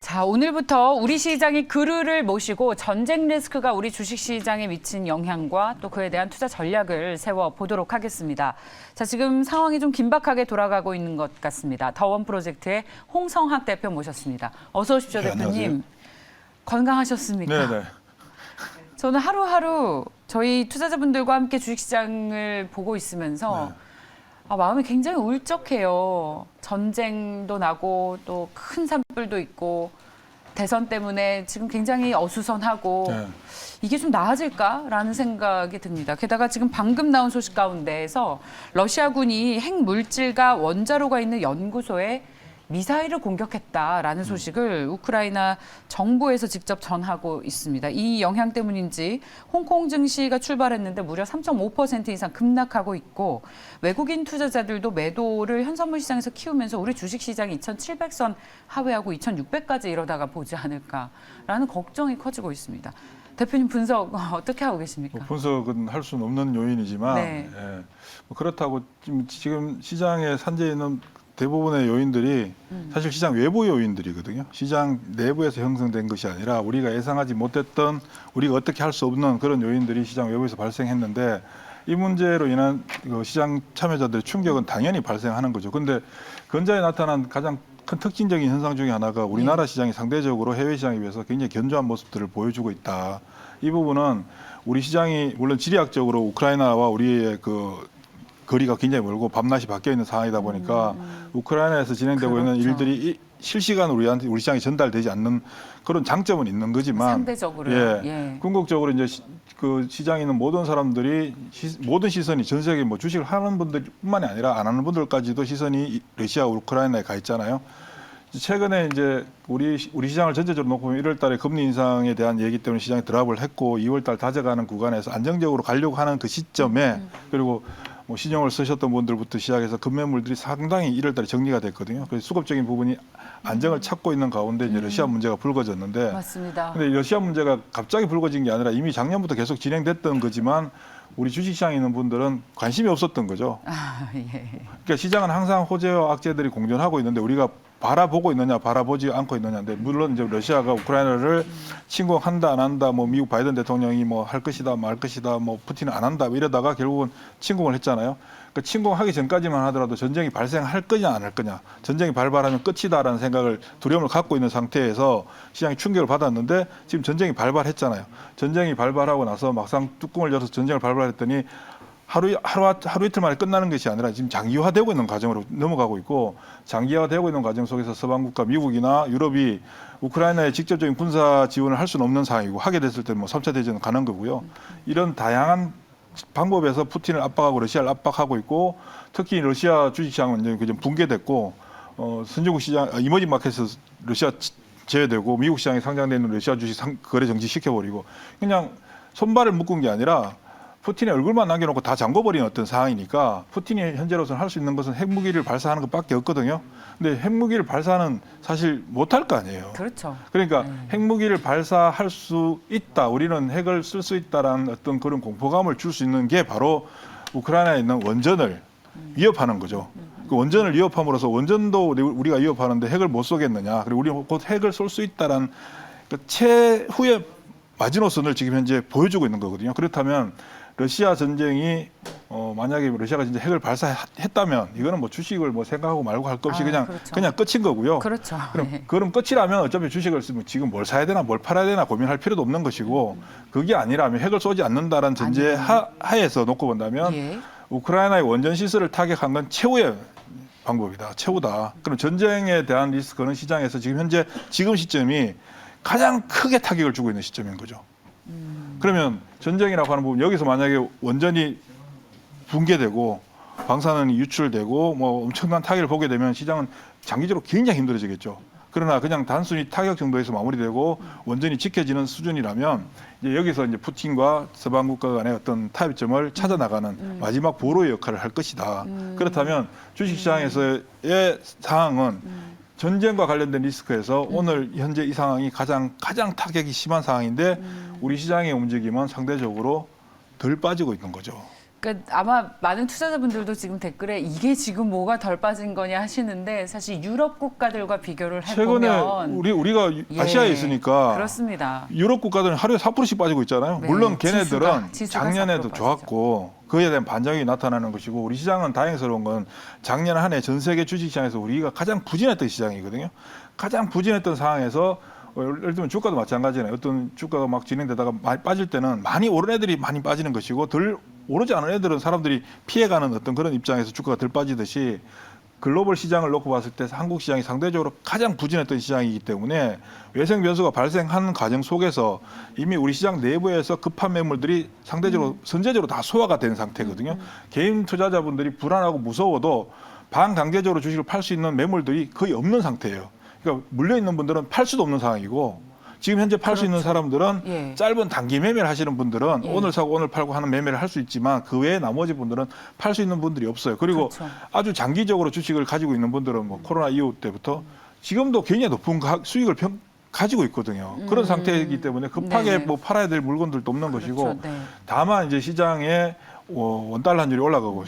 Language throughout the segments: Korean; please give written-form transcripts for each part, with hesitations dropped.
자, 오늘부터 우리 시장이 그루를 모시고 전쟁 리스크가 우리 주식시장에 미친 영향과 또 그에 대한 투자 전략을 세워보도록 하겠습니다. 자, 지금 상황이 좀 긴박하게 돌아가고 있는 것 같습니다. 더원 프로젝트의 홍성학 대표 모셨습니다. 어서 오십시오, 네, 대표님. 안녕하세요. 건강하셨습니까? 네네. 저는 하루하루 저희 투자자분들과 함께 주식시장을 보고 있으면서 마음이 굉장히 울적해요. 전쟁도 나고 또 큰 산불도 있고 대선 때문에 지금 굉장히 어수선하고 네. 이게 좀 나아질까라는 생각이 듭니다. 게다가 지금 방금 나온 소식 가운데에서 러시아군이 핵물질과 원자로가 있는 연구소에 미사일을 공격했다라는 소식을 우크라이나 정부에서 직접 전하고 있습니다. 이 영향 때문인지 홍콩 증시가 출발했는데 무려 3.5% 이상 급락하고 있고 외국인 투자자들도 매도를 현선물 시장에서 키우면서 우리 주식시장이 2,700선 하회하고 2,600까지 이러다가 보지 않을까라는 걱정이 커지고 있습니다. 대표님 분석 어떻게 하고 계십니까? 분석은 할 수는 없는 요인이지만 네. 그렇다고 지금 시장에 산재해 있는 대부분의 요인들이 사실 시장 외부 요인들이거든요. 시장 내부에서 형성된 것이 아니라 우리가 예상하지 못했던 우리가 어떻게 할 수 없는 그런 요인들이 시장 외부에서 발생했는데 이 문제로 인한 시장 참여자들의 충격은 당연히 발생하는 거죠. 그런데 근자에 나타난 가장 큰 특징적인 현상 중에 하나가 우리나라 시장이 상대적으로 해외 시장에 비해서 굉장히 견조한 모습들을 보여주고 있다. 이 부분은 우리 시장이 물론 지리학적으로 우크라이나와 우리의 거리가 굉장히 멀고 밤낮이 바뀌어 있는 상황이다 보니까 우크라이나에서 진행되고 있는 그렇죠. 일들이 실시간으로 우리 시장에 전달되지 않는 그런 장점은 있는 거지만 상대적으로요. 궁극적으로 이제 그 시장에 있는 모든 사람들이 모든 시선이 전 세계 뭐 주식을 하는 분들뿐만이 아니라 안 하는 분들까지도 시선이 러시아, 우크라이나에 가 있잖아요. 최근에 이제 우리 시장을 전체적으로 놓고 보면 1월 달에 금리 인상에 대한 얘기 때문에 시장이 드랍을 했고 2월 달 다져가는 구간에서 안정적으로 가려고 하는 그 시점에 그리고 뭐 신용을 쓰셨던 분들부터 시작해서 급매물들이 상당히 1월 달에 정리가 됐거든요. 그래서 수급적인 부분이 안정을 찾고 있는 가운데 이제 러시아 문제가 불거졌는데 맞습니다. 근데 러시아 문제가 갑자기 불거진 게 아니라 이미 작년부터 계속 진행됐던 거지만 우리 주식시장에 있는 분들은 관심이 없었던 거죠. 그러니까 시장은 항상 호재와 악재들이 공존하고 있는데 우리가 바라보고 있느냐, 바라보지 않고 있느냐인데 물론 이제 러시아가 우크라이나를 침공한다, 안 한다, 뭐 미국 바이든 대통령이 뭐 할 것이다, 말 것이다, 뭐 푸틴은 안 한다 이러다가 결국은 침공을 했잖아요. 그 침공하기 전까지만 하더라도 전쟁이 발생할 거냐, 안 할 거냐, 전쟁이 발발하면 끝이다라는 생각을 두려움을 갖고 있는 상태에서 시장이 충격을 받았는데 지금 전쟁이 발발했잖아요. 전쟁이 발발하고 나서 막상 뚜껑을 열어서 전쟁을 발발했더니 하루 이틀 만에 끝나는 것이 아니라 지금 장기화되고 있는 과정으로 넘어가고 있고 장기화되고 있는 과정 속에서 서방국가 미국이나 유럽이 우크라이나에 직접적인 군사 지원을 할 수는 없는 상황이고 하게 됐을 때 뭐 3차 대전은 가는 거고요. 이런 다양한 방법에서 푸틴을 압박하고 러시아를 압박하고 있고 특히 러시아 주식시장은 이제 붕괴됐고 선진국 시장 이머징 마켓에서 러시아 제외되고 미국 시장에 상장되어 있는 러시아 주식 거래 정지시켜버리고 그냥 손발을 묶은 게 아니라 푸틴의 얼굴만 남겨놓고 다 잠궈버린 어떤 상황이니까 푸틴이 현재로서는 할 수 있는 것은 핵무기를 발사하는 것밖에 없거든요. 근데 핵무기를 발사는 사실 못할 거 아니에요. 그렇죠. 그러니까 핵무기를 발사할 수 있다. 우리는 핵을 쓸 수 있다라는 어떤 그런 공포감을 줄 수 있는 게 바로 우크라이나에 있는 원전을 위협하는 거죠. 그 원전을 위협함으로써 원전도 우리가 위협하는데 핵을 못 쏘겠느냐. 그리고 우리 곧 핵을 쏠 수 있다라는 그 최후의 마지노선을 지금 현재 보여주고 있는 거거든요. 그렇다면 러시아 전쟁이 만약에 러시아가 진짜 핵을 발사했다면 이거는 뭐 주식을 뭐 생각하고 말고 할 것 없이 그냥 끝인 거고요. 그렇죠. 그럼 끝이라면 어차피 주식을 쓰면 지금 뭘 사야 되나 뭘 팔아야 되나 고민할 필요도 없는 것이고 그게 아니라면 핵을 쏘지 않는다라는 전제 하에서 놓고 본다면 우크라이나의 원전 시설을 타격한 건 최후의 방법이다. 최후다. 그럼 전쟁에 대한 리스크는 시장에서 지금 시점이 가장 크게 타격을 주고 있는 시점인 거죠. 그러면 전쟁이라고 하는 부분 여기서 만약에 원전이 붕괴되고 방사능이 유출되고 뭐 엄청난 타격을 보게 되면 시장은 장기적으로 굉장히 힘들어지겠죠. 그러나 그냥 단순히 타격 정도에서 마무리되고 원전이 지켜지는 수준이라면 이제 여기서 이제 푸틴과 서방 국가 간의 어떤 타협점을 찾아 나가는 마지막 보루의 역할을 할 것이다. 그렇다면 주식시장에서의 상황은 전쟁과 관련된 리스크에서 오늘 현재 이 상황이 가장 타격이 심한 상황인데 우리 시장의 움직임은 상대적으로 덜 빠지고 있는 거죠. 그러니까 아마 많은 투자자분들도 지금 댓글에 이게 지금 뭐가 덜 빠진 거냐 하시는데 사실 유럽 국가들과 비교를 최근에 해보면 우리가 아시아에 있으니까 그렇습니다. 유럽 국가들은 하루에 4%씩 빠지고 있잖아요. 네, 물론 걔네들은 지수가 작년에도 4% 좋았고 그에 대한 반작용이 나타나는 것이고 우리 시장은 다행스러운 건 작년 한 해 전 세계 주식시장에서 우리가 가장 부진했던 시장이거든요. 가장 부진했던 상황에서 예를 들면 주가도 마찬가지잖아요. 어떤 주가가 막 진행되다가 많이 빠질 때는 많이 오른 애들이 많이 빠지는 것이고 덜 오르지 않은 애들은 사람들이 피해가는 어떤 그런 입장에서 주가가 덜 빠지듯이 글로벌 시장을 놓고 봤을 때 한국 시장이 상대적으로 가장 부진했던 시장이기 때문에 외생 변수가 발생하는 과정 속에서 이미 우리 시장 내부에서 급한 매물들이 상대적으로 선제적으로 다 소화가 된 상태거든요. 개인 투자자분들이 불안하고 무서워도 반강제적으로 주식을 팔 수 있는 매물들이 거의 없는 상태예요. 그러니까 물려 있는 분들은 팔 수도 없는 상황이고 지금 현재 팔 수 있는 사람들은 예. 짧은 단기 매매를 하시는 분들은 예. 오늘 사고 오늘 팔고 하는 매매를 할 수 있지만 그 외에 나머지 분들은 팔 수 있는 분들이 없어요. 그리고 그렇죠. 아주 장기적으로 주식을 가지고 있는 분들은 뭐 코로나 이후 때부터 지금도 굉장히 높은 수익을 가지고 있거든요. 그런 상태이기 때문에 급하게 네네. 뭐 팔아야 될 물건들도 없는 것이고 그렇죠. 네. 다만 이제 시장에 원달러 환율이 올라가고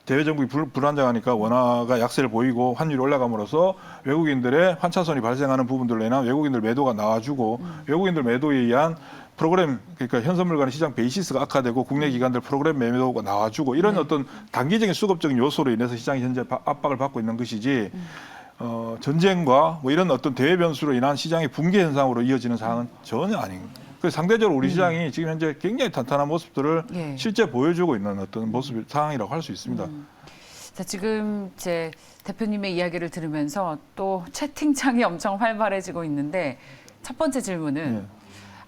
대외 정국이 불안정하니까 원화가 약세를 보이고 환율이 올라감으로써 외국인들의 환차손이 발생하는 부분들로 인한 외국인들 매도가 나와주고 외국인들 매도에 의한 프로그램 그러니까 현선물 간의 시장 베이시스가 악화되고 국내 기관들 프로그램 매도가 나와주고 이런 어떤 단기적인 수급적인 요소로 인해서 시장이 현재 압박을 받고 있는 것이지 전쟁과 뭐 이런 어떤 대외 변수로 인한 시장의 붕괴 현상으로 이어지는 상황은 전혀 아닙니다. 그래서 상대적으로 우리 시장이 지금 현재 굉장히 탄탄한 모습들을 예. 실제 보여주고 있는 어떤 모습 상황이라고 할 수 있습니다. 자, 지금 제 대표님의 이야기를 들으면서 또 채팅창이 엄청 활발해지고 있는데 첫 번째 질문은 예.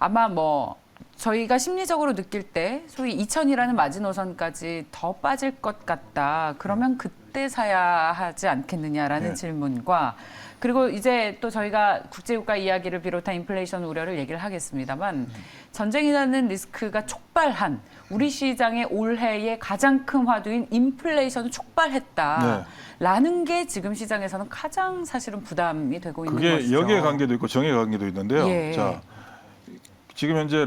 아마 뭐 저희가 심리적으로 느낄 때 소위 2000이라는 마지노선까지 더 빠질 것 같다. 그러면 그때 사야 하지 않겠느냐라는 네. 질문과 그리고 이제 또 저희가 국제유가 이야기를 비롯한 인플레이션 우려를 얘기를 하겠습니다만 전쟁이라는 리스크가 촉발한 우리 시장의 올해의 가장 큰 화두인 인플레이션을 촉발했다라는 게 지금 시장에서는 가장 사실은 부담이 되고 있는 그게 것이죠. 역의 관계도 있고 정의 관계도 있는데요. 예. 자, 지금 현재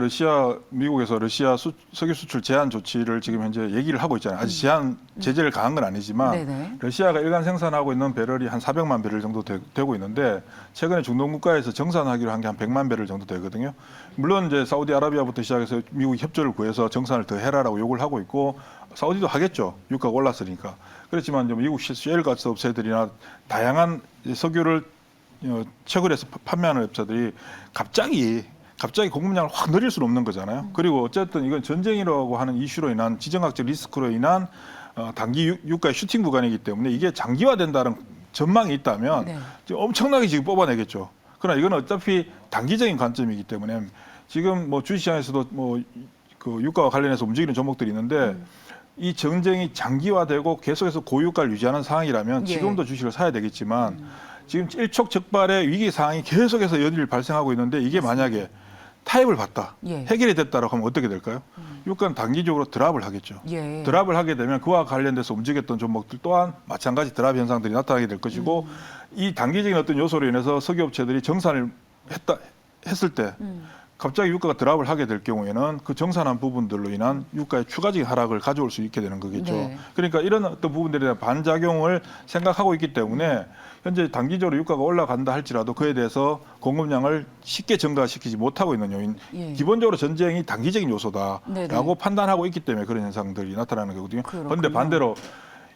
미국에서 러시아 석유 수출 제한 조치를 지금 현재 얘기를 하고 있잖아요. 아직 제한 제재를 가한 건 아니지만 네네. 러시아가 일간 생산하고 있는 배럴이 한 400만 배럴 정도 되고 있는데 최근에 중동 국가에서 정산하기로 한 게 한 100만 배럴 정도 되거든요. 물론 이제 사우디아라비아부터 시작해서 미국이 협조를 구해서 정산을 더 해라라고 요구를 하고 있고 사우디도 하겠죠. 유가가 올랐으니까. 그렇지만 이제 미국 셰일가스 업체들이나 다양한 석유를 채굴해서 판매하는 업체들이 갑자기 공급량을 확 늘릴 수는 없는 거잖아요. 그리고 어쨌든 이건 전쟁이라고 하는 이슈로 인한 지정학적 리스크로 인한 단기 유가의 슈팅 구간이기 때문에 이게 장기화된다는 전망이 있다면 네. 지금 엄청나게 지금 뽑아내겠죠. 그러나 이건 어차피 단기적인 관점이기 때문에 지금 뭐 주식시장에서도 뭐 그 유가와 관련해서 움직이는 종목들이 있는데 이 전쟁이 장기화되고 계속해서 고유가를 유지하는 상황이라면 예. 지금도 주식을 사야 되겠지만 지금 일촉즉발의 위기 상황이 계속해서 연일 발생하고 있는데 이게 만약에 타협을 받다, 예. 해결이 됐다라고 하면 어떻게 될까요? 유가는 단기적으로 드랍을 하겠죠. 예. 드랍을 하게 되면 그와 관련돼서 움직였던 종목들 또한 마찬가지 드랍 현상들이 나타나게 될 것이고 이 단기적인 어떤 요소로 인해서 석유업체들이 정산을 했을 때 갑자기 유가가 드랍을 하게 될 경우에는 그 정산한 부분들로 인한 유가의 추가적인 하락을 가져올 수 있게 되는 거겠죠. 네. 그러니까 이런 어떤 부분들에 대한 반작용을 생각하고 있기 때문에 현재 단기적으로 유가가 올라간다 할지라도 그에 대해서 공급량을 쉽게 증가시키지 못하고 있는 요인. 예. 기본적으로 전쟁이 단기적인 요소다라고 네네. 판단하고 있기 때문에 그런 현상들이 나타나는 거거든요. 그렇군요. 그런데 반대로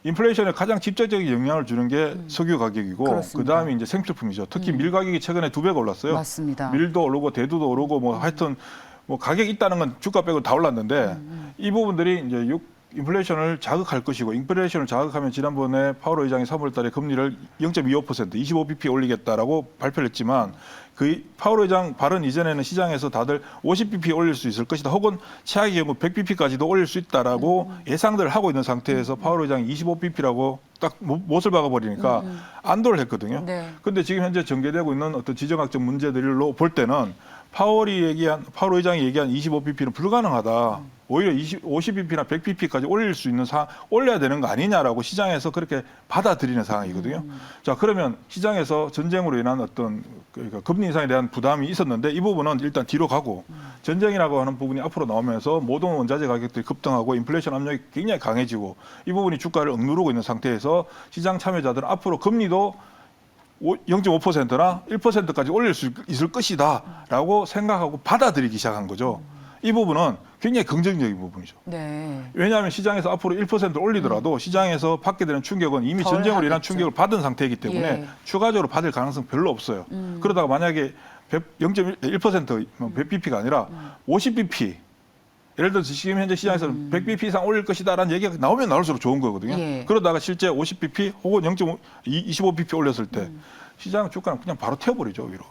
인플레이션에 가장 직접적인 영향을 주는 게 석유 가격이고 그렇습니다. 그다음에 이제 생필품이죠. 특히 밀 가격이 최근에 2배가 올랐어요. 맞습니다. 밀도 오르고 대두도 오르고 뭐 하여튼 뭐 가격이 있다는 건 주가 빼고 다 올랐는데 이 부분들이 이제 인플레이션을 자극할 것이고 인플레이션을 자극하면 지난번에 파월 의장이 3월 달에 금리를 0.25% 25bp 올리겠다라고 발표를 했지만 그 파월 의장 발언 이전에는 시장에서 다들 50bp 올릴 수 있을 것이다. 혹은 최악의 경우 100bp까지도 올릴 수 있다라고 예상들을 하고 있는 상태에서 파월 의장이 25bp라고 딱 못을 박아버리니까 안도를 했거든요. 네. 그런데 지금 현재 전개되고 있는 어떤 지정학적 문제들로 볼 때는 파월 의장이 얘기한 25bp는 불가능하다. 오히려 50bp나 100bp까지 올릴 수 있는 올려야 되는 거 아니냐라고 시장에서 그렇게 받아들이는 상황이거든요. 자, 그러면 시장에서 전쟁으로 인한 어떤 그러니까 금리 인상에 대한 부담이 있었는데 이 부분은 일단 뒤로 가고 전쟁이라고 하는 부분이 앞으로 나오면서 모든 원자재 가격들이 급등하고 인플레이션 압력이 굉장히 강해지고 이 부분이 주가를 억누르고 있는 상태에서 시장 참여자들은 앞으로 금리도 0.5%나 1%까지 올릴 수 있을 것이다라고 생각하고 받아들이기 시작한 거죠. 이 부분은 굉장히 긍정적인 부분이죠. 네. 왜냐하면 시장에서 앞으로 1%를 올리더라도 시장에서 받게 되는 충격은 이미 덜 전쟁으로 인한 하겠죠. 충격을 받은 상태이기 때문에 예. 추가적으로 받을 가능성 별로 없어요. 그러다가 만약에 0.1% 100bp가 아니라 50bp 예를 들어서 지금 현재 시장에서는 100bp 이상 올릴 것이다라는 얘기가 나오면 나올수록 좋은 거거든요. 예. 그러다가 실제 50bp 혹은 25bp 올렸을 때 시장 주가는 그냥 바로 튀어버리죠, 위로.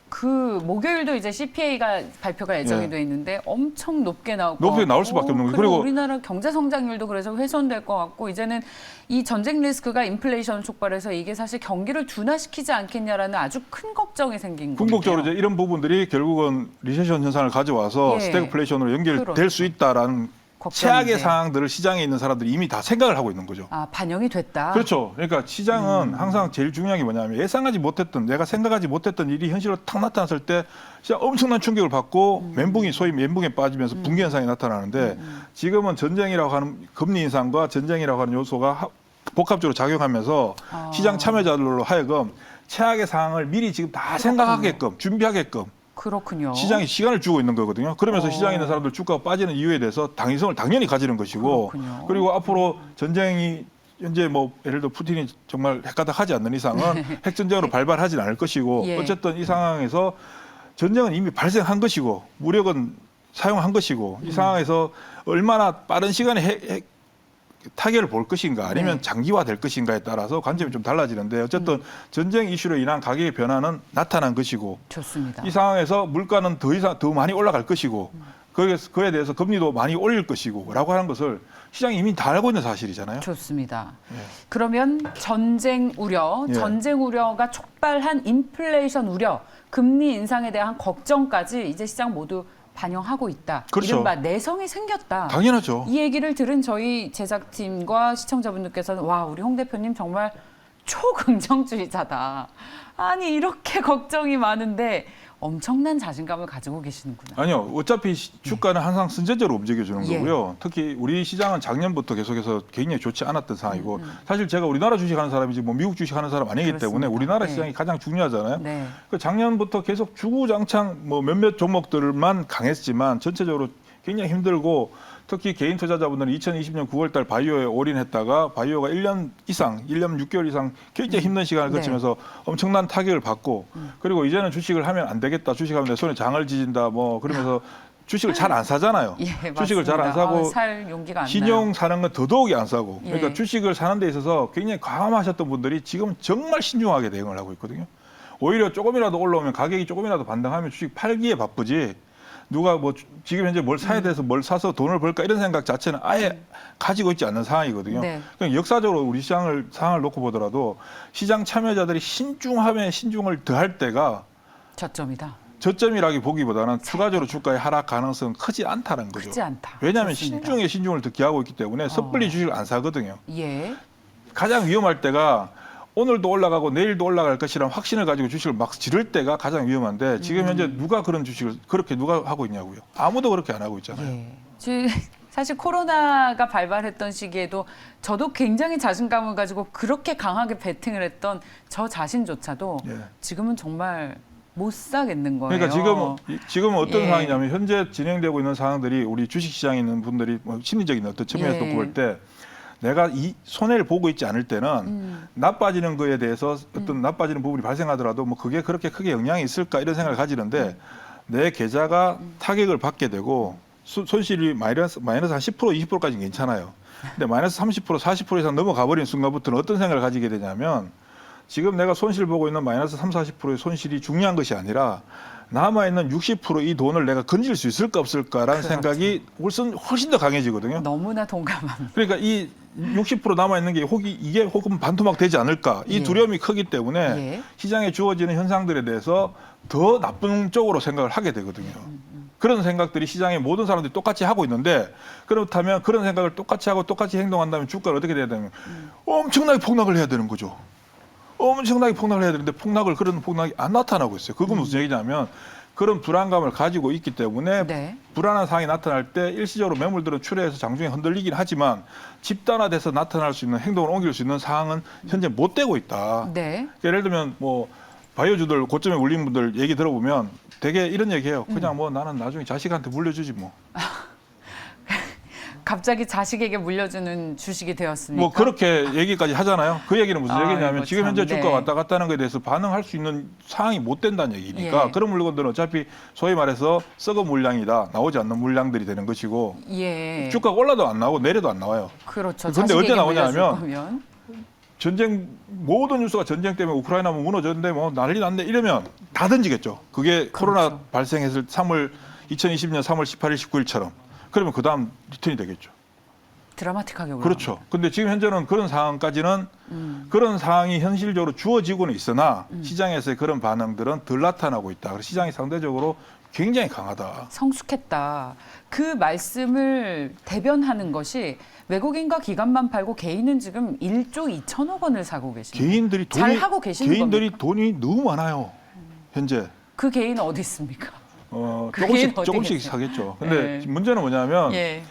그 목요일도 이제 CPI가 발표가 예정이 예. 돼 있는데 엄청 높게 나올 것 높게 같고 나올 수밖에 없는 거예요. 그리고 그리고 우리나라 경제 성장률도 그래서 훼손될 것 같고 이제는 이 전쟁 리스크가 인플레이션을 촉발해서 이게 사실 경기를 둔화시키지 않겠냐라는 아주 큰 걱정이 생긴 거예요. 궁극적으로 이제 이런 부분들이 결국은 리세션 현상을 가져와서 예. 스태그플레이션으로 연결될 그렇죠. 수 있다라는 걱정인데. 최악의 상황들을 시장에 있는 사람들이 이미 다 생각을 하고 있는 거죠. 아, 반영이 됐다. 그렇죠. 그러니까 시장은 항상 제일 중요한 게 뭐냐면 예상하지 못했던 내가 생각하지 못했던 일이 현실로 탁 나타났을 때 진짜 엄청난 충격을 받고 멘붕이 소위 멘붕에 빠지면서 붕괴 현상이 나타나는데 지금은 전쟁이라고 하는 금리 인상과 전쟁이라고 하는 요소가 복합적으로 작용하면서 시장 참여자들로 하여금 최악의 상황을 미리 지금 다 생각하게끔 준비하게끔 그렇군요. 시장이 시간을 주고 있는 거거든요. 그러면서 어. 시장에 있는 사람들 주가가 빠지는 이유에 대해서 당위성을 당연히 가지는 것이고 그렇군요. 그리고 앞으로 전쟁이 현재 뭐 예를 들어 푸틴이 정말 핵가닥하지 않는 이상은 핵전쟁으로 발발하지는 않을 것이고 예. 어쨌든 이 상황에서 전쟁은 이미 발생한 것이고 무력은 사용한 것이고 이 상황에서 얼마나 빠른 시간에 타결을 볼 것인가 아니면 네. 장기화될 것인가에 따라서 관점이 좀 달라지는데 어쨌든 전쟁 이슈로 인한 가격의 변화는 나타난 것이고 좋습니다. 이 상황에서 물가는 더 많이 올라갈 것이고 그에 대해서 금리도 많이 올릴 것이고라고 하는 것을 시장이 이미 다 알고 있는 사실이잖아요. 좋습니다. 예. 그러면 전쟁 우려, 예. 전쟁 우려가 촉발한 인플레이션 우려, 금리 인상에 대한 걱정까지 이제 시장 모두 반영하고 있다. 그렇죠. 이른바 내성이 생겼다. 당연하죠. 이 얘기를 들은 저희 제작팀과 시청자분들께서는 와, 우리 홍 대표님 정말 초긍정주의자다. 아니 이렇게 걱정이 많은데 엄청난 자신감을 가지고 계시는구나. 아니요. 어차피 주가는 항상 선제적으로 움직여주는 예. 거고요. 특히 우리 시장은 작년부터 계속해서 굉장히 좋지 않았던 상황이고 사실 제가 우리나라 주식하는 사람이지 뭐 미국 주식하는 사람 아니기 그렇습니다. 때문에 우리나라 네. 시장이 가장 중요하잖아요. 네. 그 작년부터 계속 주구장창 뭐 몇몇 종목들만 강했지만 전체적으로 굉장히 힘들고 특히 개인 투자자분들은 2020년 9월 달 바이오에 올인했다가 바이오가 1년 6개월 이상 굉장히 힘든 시간을 네. 거치면서 엄청난 타격을 받고 그리고 이제는 주식을 하면 안 되겠다. 주식하면 내 손에 장을 지진다. 뭐 그러면서 주식을 잘 안 사잖아요. 예, 주식을 잘 안 맞습니다. 사고 살 용기가 안 신용 나요. 사는 건 더더욱이 안 사고 예. 그러니까 주식을 사는 데 있어서 굉장히 과감하셨던 분들이 지금 정말 신중하게 대응을 하고 있거든요. 오히려 조금이라도 올라오면 가격이 조금이라도 반등하면 주식 팔기에 바쁘지 누가 뭐 지금 현재 뭘 사야 돼서 뭘 사서 돈을 벌까 이런 생각 자체는 아예 가지고 있지 않는 상황이거든요. 네. 그냥 역사적으로 우리 상황을 놓고 보더라도 시장 참여자들이 신중하면 신중을 더할 때가 저점이다. 저점이라기 보기보다는 추가적으로 주가의 하락 가능성은 크지 않다는 거죠. 크지 않다. 왜냐하면 좋습니다. 신중에 신중을 더 기하고 있기 때문에 섣불리 주식을 안 사거든요. 예. 가장 위험할 때가 오늘도 올라가고 내일도 올라갈 것이라는 확신을 가지고 주식을 막 지를 때가 가장 위험한데 지금 현재 누가 그런 주식을 그렇게 누가 하고 있냐고요. 아무도 그렇게 안 하고 있잖아요. 예. 사실 코로나가 발발했던 시기에도 저도 굉장히 자신감을 가지고 그렇게 강하게 베팅을 했던 저 자신조차도 예. 지금은 정말 못 사겠는 거예요. 그러니까 지금 어떤 예. 상황이냐면 현재 진행되고 있는 상황들이 우리 주식시장에 있는 분들이 뭐 심리적인 어떤 측면에서 예. 놓고 볼 때 내가 이 손해를 보고 있지 않을 때는 나빠지는 거에 대해서 어떤 나빠지는 부분이 발생하더라도 뭐 그게 그렇게 크게 영향이 있을까 이런 생각을 가지는데 내 계좌가 타격을 받게 되고 손실이 마이너스 한 10% 20%까지는 괜찮아요. 근데 마이너스 30% 40% 이상 넘어가 버린 순간부터는 어떤 생각을 가지게 되냐면 지금 내가 손실 보고 있는 마이너스 30~40%의 손실이 중요한 것이 아니라 남아있는 60%이 돈을 내가 건질 수 있을까 없을까라는 그렇죠. 생각이 훨씬 더 강해지거든요. 너무나 동감합니다. 그러니까 이 60% 남아 있는 게 혹이 이게 혹은 반토막 되지 않을까 이 예. 두려움이 크기 때문에 예. 시장에 주어지는 현상들에 대해서 더 나쁜 쪽으로 생각을 하게 되거든요. 그런 생각들이 시장의 모든 사람들이 똑같이 하고 있는데 그렇다면 그런 생각을 똑같이 하고 똑같이 행동한다면 주가를 어떻게 돼야 되냐면 엄청나게 폭락을 해야 되는 거죠. 엄청나게 폭락을 해야 되는데 그런 폭락이 안 나타나고 있어요. 그건 무슨 얘기냐면 그런 불안감을 가지고 있기 때문에 네. 불안한 상황이 나타날 때 일시적으로 매물들은 출회해서 장중에 흔들리긴 하지만 집단화돼서 나타날 수 있는 행동을 옮길 수 있는 상황은 현재 못 되고 있다. 네. 예를 들면 뭐 바이오주들 고점에 올린 분들 얘기 들어보면 되게 이런 얘기해요. 그냥 뭐 나는 나중에 자식한테 물려주지 뭐. 갑자기 자식에게 물려주는 주식이 되었습니까? 뭐 그렇게 얘기까지 하잖아요. 그 얘기는 무슨 아, 얘기냐면 이거 지금 참, 현재 주가 네. 왔다 갔다 하는 것에 대해서 반응할 수 있는 상황이 못 된다는 얘기니까 예. 그런 물건들은 어차피 소위 말해서 썩은 물량이다. 나오지 않는 물량들이 되는 것이고 예. 주가가 올라도 안 나오고 내려도 안 나와요. 그렇죠. 근데 언제 자식에게 나오냐 물려줄 하면 거면. 전쟁 모든 뉴스가 전쟁 때문에 우크라이나 뭐 무너졌는데 뭐 난리 났네 이러면 다 던지겠죠. 그게 코로나 그렇죠. 발생했을 2020년 3월 18일 19일처럼 그러면 그다음 리턴이 되겠죠. 드라마틱하게 올라. 그렇죠. 근데 지금 현재는 그런 상황까지는 그런 상황이 현실적으로 주어지고는 있으나 시장에서의 그런 반응들은 덜 나타나고 있다. 그래서 시장이 상대적으로 굉장히 강하다. 성숙했다. 그 말씀을 대변하는 것이 외국인과 기관만 팔고 개인은 지금 1조 2천억 원을 사고 계십니다. 개인들이 돈이 잘 하고 계시는 개인들이 돈이 너무 많아요. 현재 그 개인 어디 있습니까? 그 조금씩 개인 어디 조금씩 계세요? 사겠죠. 근데 네. 문제는 뭐냐면 예.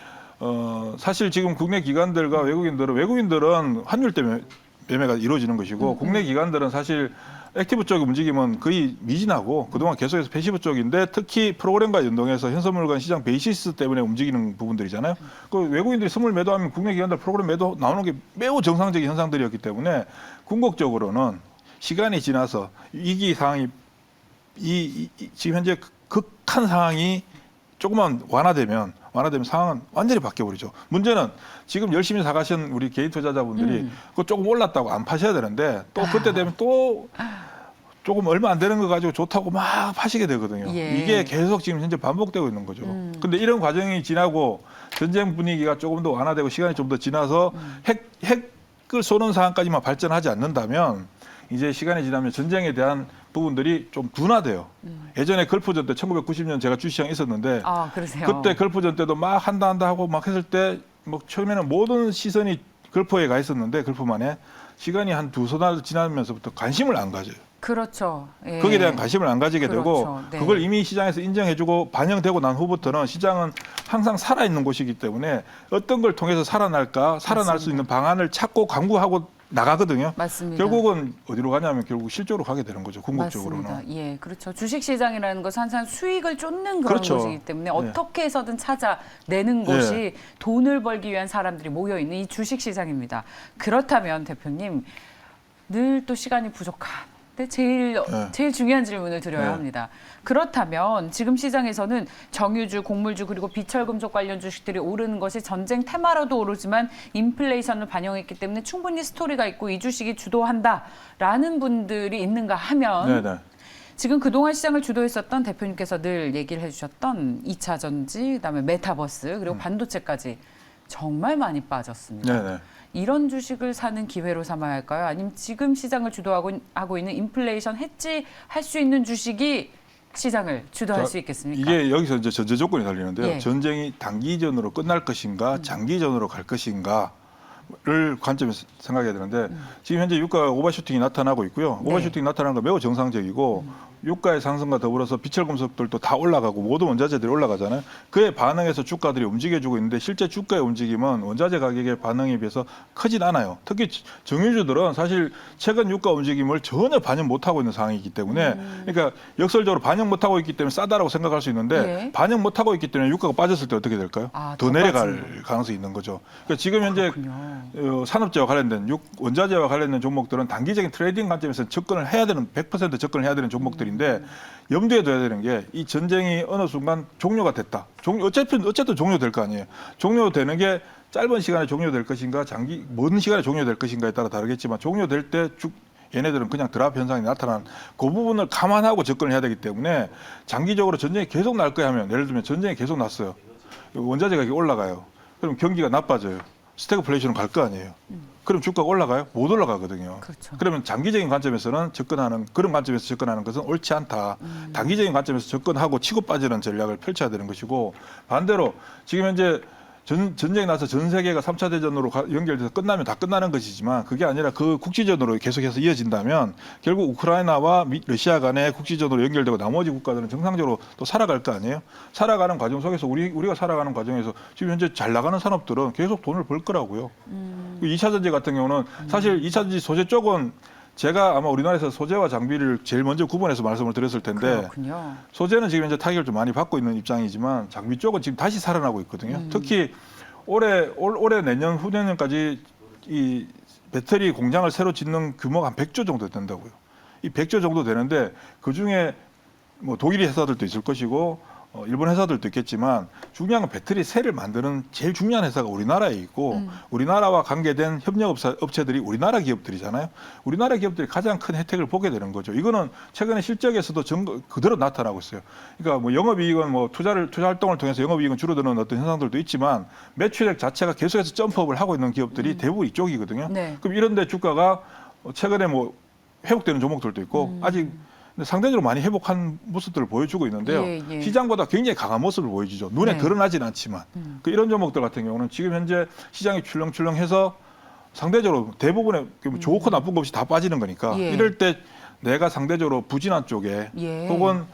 사실 지금 국내 기관들과 외국인들은 환율 때문에 매매가 이루어지는 것이고 국내 기관들은 사실 액티브 쪽의 움직임은 거의 미진하고 그동안 계속해서 패시브 쪽인데 특히 프로그램과 연동해서 현선물관 시장 베이시스 때문에 움직이는 부분들이잖아요. 그 외국인들이 선물 매도하면 국내 기관들 프로그램 매도 나오는 게 매우 정상적인 현상들이었기 때문에 궁극적으로는 시간이 지나서 위기 상황이 지금 현재 극한 상황이 조금만 완화되면 상황은 완전히 바뀌어버리죠. 문제는 지금 열심히 사가신 우리 개인 투자자분들이 그거 조금 올랐다고 안 파셔야 되는데 또 그때 되면 또 조금 얼마 안 되는 거 가지고 좋다고 막 파시게 되거든요. 예. 이게 계속 지금 현재 반복되고 있는 거죠. 근데 이런 과정이 지나고 전쟁 분위기가 조금 더 완화되고 시간이 좀 더 지나서 핵을 쏘는 상황까지만 발전하지 않는다면 이제 시간이 지나면 전쟁에 대한 부분들이 좀 둔화돼요. 예전에 걸프전 때 1990년 제가 주시장에 있었는데 아, 그러세요. 그때 걸프전 때도 막 한다 하고 막 했을 때 뭐 처음에는 모든 시선이 걸프에 가 있었는데 걸프만에 시간이 한 두세 달 지나면서부터 관심을 안 가져요. 그렇죠. 예. 거기에 대한 관심을 안 가지게 되고 그렇죠. 네. 그걸 이미 시장에서 인정해주고 반영되고 난 후부터는 시장은 항상 살아있는 곳이기 때문에 어떤 걸 통해서 살아날 수 맞습니다. 있는 방안을 찾고 강구하고 나가거든요. 맞습니다. 결국은 어디로 가냐면 결국 실조로 가게 되는 거죠. 궁극적으로는. 맞습니다. 예, 그렇죠. 주식시장이라는 것은 항상 수익을 쫓는 그런 그렇죠. 곳이기 때문에 네. 어떻게 해서든 찾아내는 곳이 돈을 벌기 위한 사람들이 모여있는 이 주식시장입니다. 그렇다면 대표님, 늘 또 시간이 부족한 제일 중요한 질문을 드려야 네. 합니다. 그렇다면 지금 시장에서는 정유주, 곡물주 그리고 비철금속 관련 주식들이 오르는 것이 전쟁 테마로도 오르지만 인플레이션을 반영했기 때문에 충분히 스토리가 있고 이 주식이 주도한다라는 분들이 있는가 하면 네네. 지금 그동안 시장을 주도했었던 대표님께서 늘 얘기를 해주셨던 2차 전지, 그다음에 메타버스 그리고 반도체까지 정말 많이 빠졌습니다. 네네. 이런 주식을 사는 기회로 삼아야 할까요? 아니면 지금 시장을 주도하고 있는 인플레이션 해지할 수 있는 주식이 시장을 주도할 수 있겠습니까? 이게 여기서 이제 전제 조건이 달리는데요. 예. 전쟁이 단기전으로 끝날 것인가, 장기전으로 갈 것인가를 관점에서 생각해야 되는데 지금 현재 유가 오버슈팅이 나타나고 있고요. 네. 오버슈팅이 나타나는 건 매우 정상적이고 유가의 상승과 더불어서 비철금속들도 다 올라가고 모든 원자재들이 올라가잖아요. 그에 반응해서 주가들이 움직여주고 있는데 실제 주가의 움직임은 원자재 가격의 반응에 비해서 크진 않아요. 특히 정유주들은 사실 최근 유가 움직임을 전혀 반영 못하고 있는 상황이기 때문에 그러니까 역설적으로 반영 못하고 있기 때문에 싸다라고 생각할 수 있는데 예. 반영 못하고 있기 때문에 유가가 빠졌을 때 어떻게 될까요? 아, 더 더 내려갈 빠지는 가능성이 있는 거죠. 그러니까 지금 현재 그렇군요. 산업재와 관련된 원자재와 관련된 종목들은 단기적인 트레이딩 관점에서 접근을 해야 되는 100% 접근을 해야 되는 종목들인데 염두에 둬야 되는 게 이 전쟁이 어느 순간 종료가 됐다. 어쨌든 종료될 거 아니에요. 종료되는 게 짧은 시간에 종료될 것인가 먼 시간에 종료될 것인가에 따라 다르겠지만 종료될 때 얘네들은 그냥 드랍 현상이 나타난 그 부분을 감안하고 접근을 해야 되기 때문에 장기적으로 전쟁이 계속 날 거야 하면 예를 들면 전쟁이 계속 났어요. 원자재 가격이 올라가요. 그럼 경기가 나빠져요. 스태그플레이션으로 갈 거 아니에요. 그럼 주가가 올라가요? 못 올라가거든요. 그렇죠. 그러면 장기적인 관점에서는 접근하는 그런 관점에서 접근하는 것은 옳지 않다. 단기적인 관점에서 접근하고 치고 빠지는 전략을 펼쳐야 되는 것이고 반대로 지금 현재 전쟁이 나서 전 세계가 3차 대전으로 연결돼서 끝나면 다 끝나는 것이지만 그게 아니라 그 국지전으로 계속해서 이어진다면 결국 우크라이나와 러시아 간의 국지전으로 연결되고 나머지 국가들은 정상적으로 또 살아갈 거 아니에요? 살아가는 과정 속에서 우리가 살아가는 과정에서 지금 현재 잘 나가는 산업들은 계속 돈을 벌 거라고요. 2차 전지 같은 경우는 사실 2차 전지 소재 쪽은 제가 아마 우리나라에서 소재와 장비를 제일 먼저 구분해서 말씀을 드렸을 텐데 그렇군요. 소재는 지금 현재 타격을 좀 많이 받고 있는 입장이지만 장비 쪽은 지금 다시 살아나고 있거든요. 특히 올해 내년 후내년까지 이 배터리 공장을 새로 짓는 규모가 한 100조 정도 된다고요. 이 100조 정도 되는데 그중에 뭐 독일 회사들도 있을 것이고 일본 회사들도 있겠지만 중요한 건 배터리 셀을 만드는 제일 중요한 회사가 우리나라에 있고 우리나라와 관계된 협력 업체들이 우리나라 기업들이잖아요. 우리나라 기업들이 가장 큰 혜택을 보게 되는 거죠. 이거는 최근에 실적에서도 그대로 나타나고 있어요. 그러니까 뭐 영업이익은 뭐 투자 활동을 통해서 영업이익은 줄어드는 어떤 현상들도 있지만 매출액 자체가 계속해서 점프업을 하고 있는 기업들이 대부분 이쪽이거든요. 네. 그럼 이런데 주가가 최근에 뭐 회복되는 종목들도 있고 아직 상대적으로 많이 회복한 모습들을 보여주고 있는데요. 예. 시장보다 굉장히 강한 모습을 보여주죠. 눈에 네. 드러나진 않지만. 이런 종목들 같은 경우는 지금 현재 시장이 출렁출렁해서 상대적으로 대부분의 좋고 나쁜 것 없이 다 빠지는 거니까 예. 이럴 때 내가 상대적으로 부진한 쪽에 예. 혹은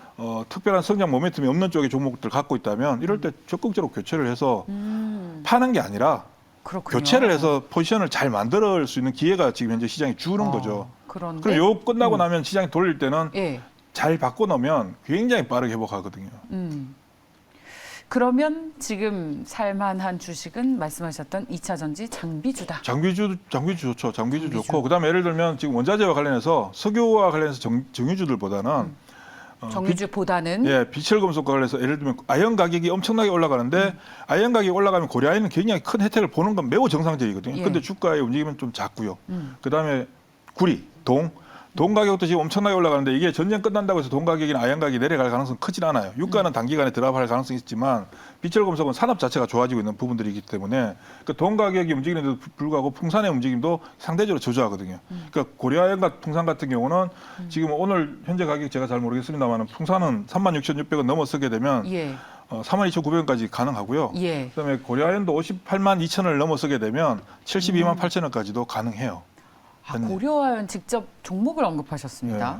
특별한 성장 모멘텀이 없는 쪽의 종목들 갖고 있다면 이럴 때 적극적으로 교체를 해서 파는 게 아니라 그렇군요. 교체를 해서 포지션을 잘 만들 수 있는 기회가 지금 현재 시장이 주는 거죠. 그런데 그럼 요 끝나고 나면 시장이 돌릴 때는 예. 잘 바꿔놓으면 굉장히 빠르게 회복하거든요. 그러면 지금 살만한 주식은 말씀하셨던 2차 전지 장비주다. 장비주 좋죠. 장비주 좋고 그다음에 예를 들면 지금 원자재와 관련해서 석유와 관련해서 정유주들보다는 정유주보다는 비철 금속과 관련해서 예를 들면 아연 가격이 엄청나게 올라가는데 아연 가격이 올라가면 고려아연은 굉장히 큰 혜택을 보는 건 매우 정상적이거든요. 예. 근데 주가의 움직임은 좀 작고요. 그다음에 구리, 동 가격도 지금 엄청나게 올라가는데 이게 전쟁 끝난다고 해서 동 가격이나 아연 가격이 내려갈 가능성은 크진 않아요. 유가는 단기간에 드랍할 가능성이 있지만 비철 금속은 산업 자체가 좋아지고 있는 부분들이기 때문에 그 동 가격이 움직이는데도 불구하고 풍산의 움직임도 상대적으로 저조하거든요. 그러니까 고려아연과 풍산 같은 경우는 지금 오늘 현재 가격 제가 잘 모르겠습니다만 풍산은 36,600원 넘어서게 되면 예. 42,900원까지 가능하고요. 예. 그다음에 고려아연도 58만 2천원을 넘어서게 되면 72만 8천원까지도 가능해요. 고려아연 직접 종목을 언급하셨습니다.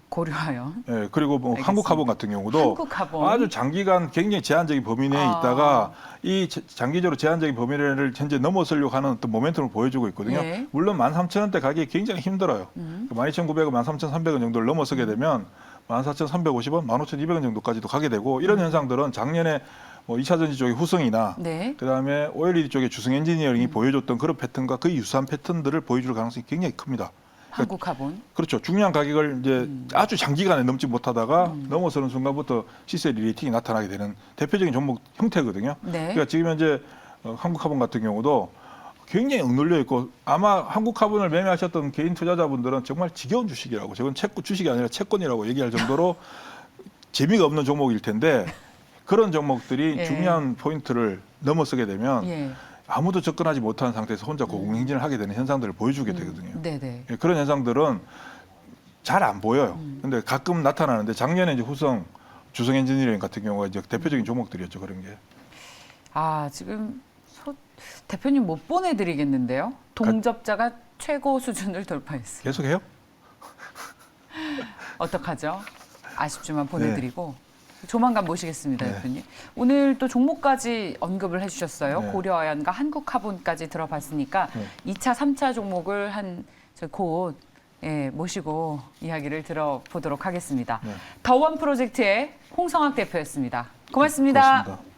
고려아연. 예, 그리고 뭐 알겠습니다. 한국화본 같은 경우도 한국화본. 아주 장기간 굉장히 제한적인 범위 내에 있다가 이 장기적으로 제한적인 범위 내를 현재 넘어서려고 하는 어떤 모멘텀을 보여주고 있거든요. 예. 물론 13,000원대 가격이 굉장히 힘들어요. 12,900원, 13,300원 정도를 넘어서게 되면 14,350원, 15,200원 정도까지도 가게 되고 이런 현상들은 작년에 뭐 2차 전지 쪽의 후성이나 네. 그다음에 OLED 쪽의 주성 엔지니어링이 보여줬던 그런 패턴과 거의 유사한 패턴들을 보여줄 가능성이 굉장히 큽니다. 한국화본. 그렇죠. 중요한 가격을 이제 아주 장기간에 넘지 못하다가 넘어서는 순간부터 시세 리레이팅이 나타나게 되는 대표적인 종목 형태거든요. 네. 그러니까 지금 현재 한국화본 같은 경우도 굉장히 억눌려 있고 아마 한국화본을 매매하셨던 개인 투자자분들은 정말 지겨운 주식이라고 저건 주식이 아니라 채권이라고 얘기할 정도로 재미가 없는 종목일 텐데 그런 종목들이 예. 중요한 포인트를 넘어서게 되면 예. 아무도 접근하지 못하는 상태에서 혼자 고공행진을 하게 되는 현상들을 보여주게 되거든요. 네네. 예, 그런 현상들은 잘 안 보여요. 근데 가끔 나타나는데 작년에 이제 후성, 주성 엔지니어링 같은 경우가 이제 대표적인 종목들이었죠. 그런 게. 지금 대표님 못 보내드리겠는데요. 동접자가 최고 수준을 돌파했어요. 계속해요? 어떡하죠? 아쉽지만 보내드리고 조만간 모시겠습니다, 네. 대표님. 오늘 또 종목까지 언급을 해주셨어요. 네. 고려아연과 한국화본까지 들어봤으니까 2차, 3차 종목을 곧 모시고 이야기를 들어보도록 하겠습니다. 네. 더원 프로젝트의 홍성학 대표였습니다. 고맙습니다. 고맙습니다.